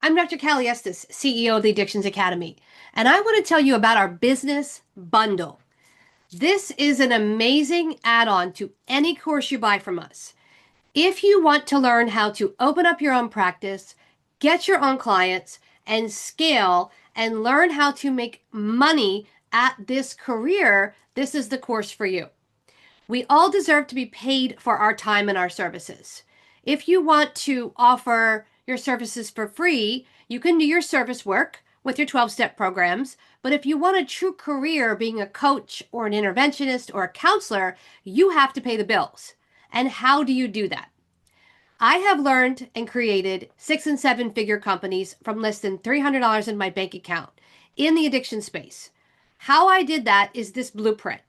I'm Dr. Callie Estes, CEO of the Addictions Academy, and I want to tell you about our business bundle. This is an amazing add-on to any course you buy from us. If you want to learn how to open up your own practice, get your own clients, and scale and learn how to make money at this career, this is the course for you. We all deserve to be paid for our time and our services. If you want to offer your services for free, you can do your service work with your 12-step programs. But if you want a true career being a coach or an interventionist or a counselor, you have to pay the bills. And how do you do that? I have learned and created 6 and 7-figure companies from less than $300 in my bank account in the addiction space. How I did that is this blueprint.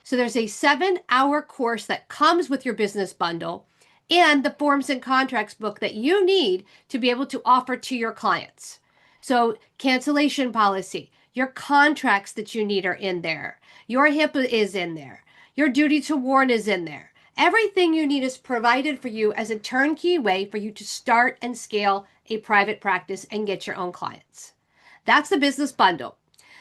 So there's a 7-hour course that comes with your business bundle and the forms and contracts book that you need to be able to offer to your clients. So cancellation policy, your contracts that you need are in there. Your HIPAA is in there. Your duty to warn is in there. Everything you need is provided for you as a turnkey way for you to start and scale a private practice and get your own clients. That's the business bundle.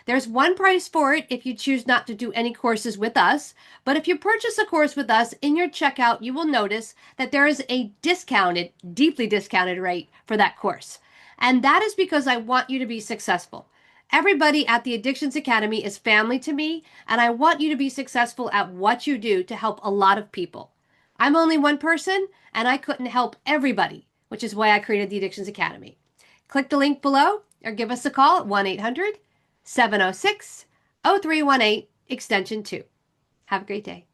There's one price for it if you choose not to do any courses with us. But if you purchase a course with us in your checkout, you will notice that there is a discounted, deeply discounted rate for that course. And that is because I want you to be successful. Everybody at the Addictions Academy is family to me, and I want you to be successful at what you do to help a lot of people. I'm only one person, and I couldn't help everybody, which is why I created the Addictions Academy. Click the link below or give us a call at 1-800-706-0318, extension 2. Have a great day.